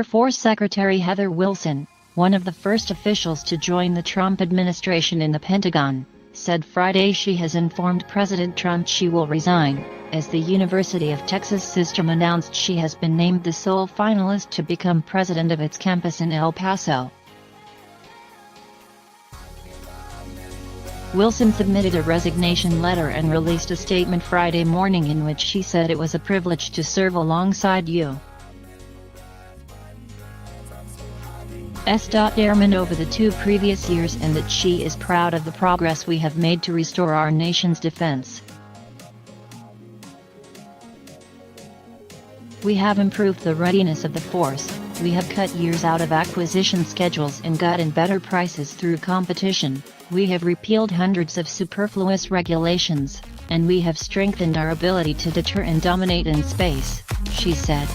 Force Secretary Heather Wilson, one of the first officials to join the Trump administration in the Pentagon, said Friday she has informed President Trump she will resign, as the University of Texas system announced she has been named the sole finalist to become president of its campus in El Paso. Wilson submitted a resignation letter and released a statement Friday morning in which she said it was a privilege to serve alongside you. Airman over the 2 previous years and that she is proud of the progress we have made to restore our nation's defense. We have improved the readiness of the force, we have cut years out of acquisition schedules and gotten better prices through competition, we have repealed hundreds of superfluous regulations, and we have strengthened our ability to deter and dominate in space, she said.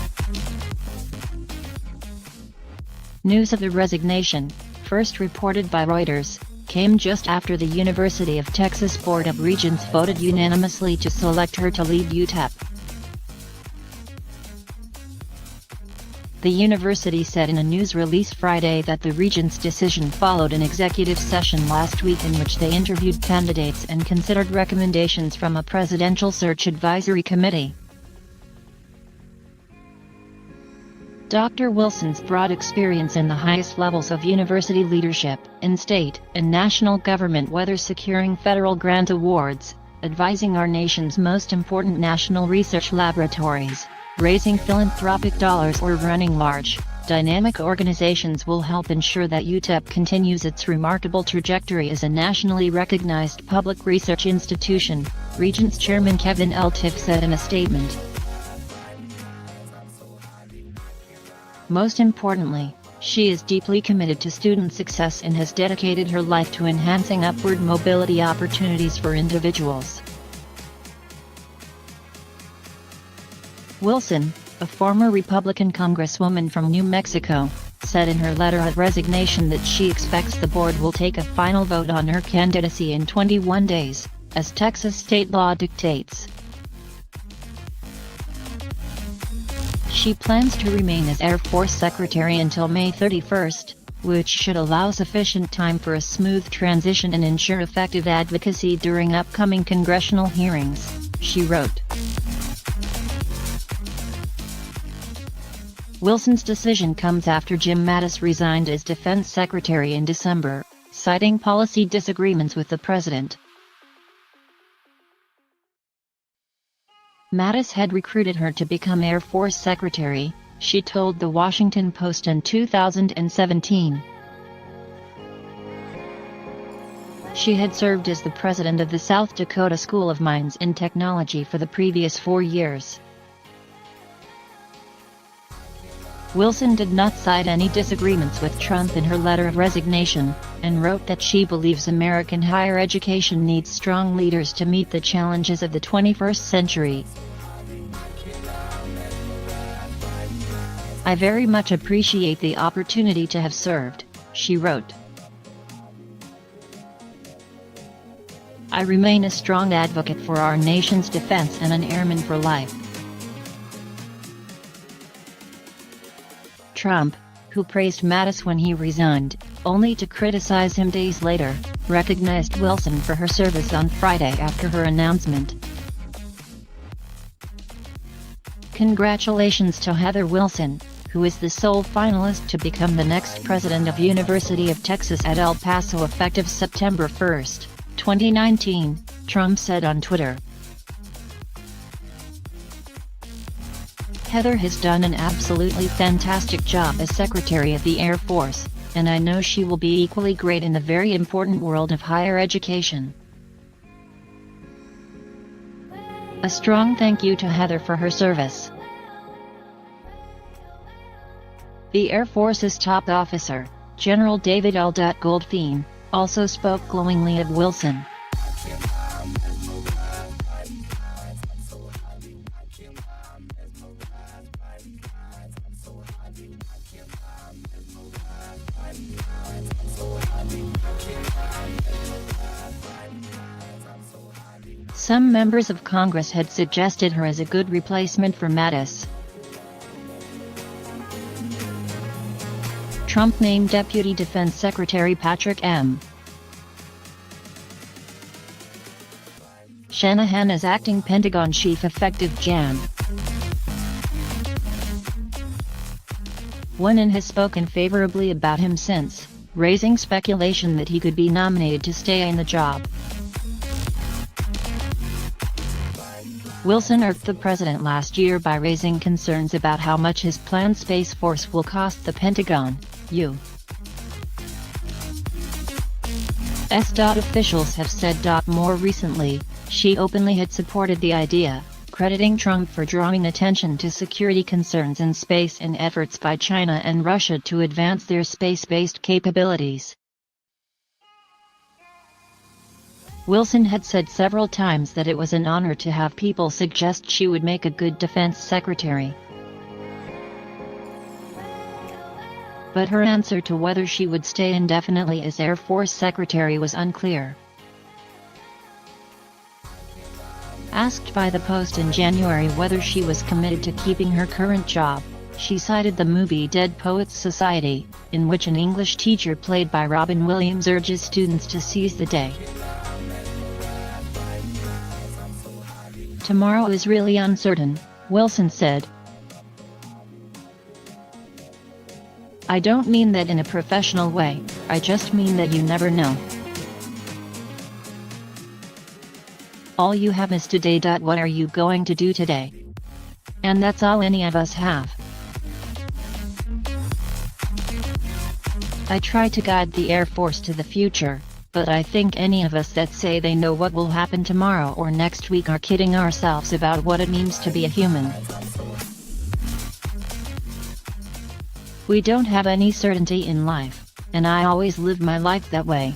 News of the resignation, first reported by Reuters, came just after the University of Texas Board of Regents voted unanimously to select her to lead UTEP. The university said in a news release Friday that the Regents' decision followed an executive session last week in which they interviewed candidates and considered recommendations from a presidential search advisory committee. Dr. Wilson's broad experience in the highest levels of university leadership, in state and national government, whether securing federal grant awards, advising our nation's most important national research laboratories, raising philanthropic dollars or running large, dynamic organizations, will help ensure that UTEP continues its remarkable trajectory as a nationally recognized public research institution, Regents Chairman Kevin L. Tiff said in a statement. Most importantly, she is deeply committed to student success and has dedicated her life to enhancing upward mobility opportunities for individuals. Wilson, a former Republican congresswoman from New Mexico, said in her letter of resignation that she expects the board will take a final vote on her candidacy in 21 days, as Texas state law dictates. She plans to remain as Air Force Secretary until May 31, which should allow sufficient time for a smooth transition and ensure effective advocacy during upcoming congressional hearings, she wrote. Wilson's decision comes after Jim Mattis resigned as Defense Secretary in December, citing policy disagreements with the president. Mattis had recruited her to become Air Force Secretary, she told The Washington Post in 2017. She had served as the president of the South Dakota School of Mines and Technology for the previous 4 years. Wilson did not cite any disagreements with Trump in her letter of resignation, and wrote that she believes American higher education needs strong leaders to meet the challenges of the 21st century. I very much appreciate the opportunity to have served, she wrote. I remain a strong advocate for our nation's defense and an airman for life. Trump, who praised Mattis when he resigned, only to criticize him days later, recognized Wilson for her service on Friday after her announcement. Congratulations to Heather Wilson, who is the sole finalist to become the next president of University of Texas at El Paso effective September 1, 2019, Trump said on Twitter. Heather has done an absolutely fantastic job as Secretary of the Air Force, and I know she will be equally great in the very important world of higher education. A strong thank you to Heather for her service. The Air Force's top officer, General David L. Goldfein, also spoke glowingly of Wilson. Some members of Congress had suggested her as a good replacement for Mattis. Trump named Deputy Defense Secretary Patrick M. Shanahan as acting Pentagon chief effective Jan. 1 and has spoken favorably about him since, raising speculation that he could be nominated to stay in the job. Wilson irked the president last year by raising concerns about how much his planned Space Force will cost the Pentagon, U.S. Officials have said. More recently, she openly had supported the idea, crediting Trump for drawing attention to security concerns in space and efforts by China and Russia to advance their space-based capabilities. Wilson had said several times that it was an honor to have people suggest she would make a good defense secretary. But her answer to whether she would stay indefinitely as Air Force Secretary was unclear. Asked by the Post in January whether she was committed to keeping her current job, she cited the movie Dead Poets Society, in which an English teacher played by Robin Williams urges students to seize the day. "Tomorrow is really uncertain," Wilson said. "I don't mean that in a professional way, I just mean that you never know. All you have is today. What are you going to do today? And that's all any of us have. I try to guide the Air Force to the future, but I think any of us that say they know what will happen tomorrow or next week are kidding ourselves about what it means to be a human. We don't have any certainty in life, and I always live my life that way."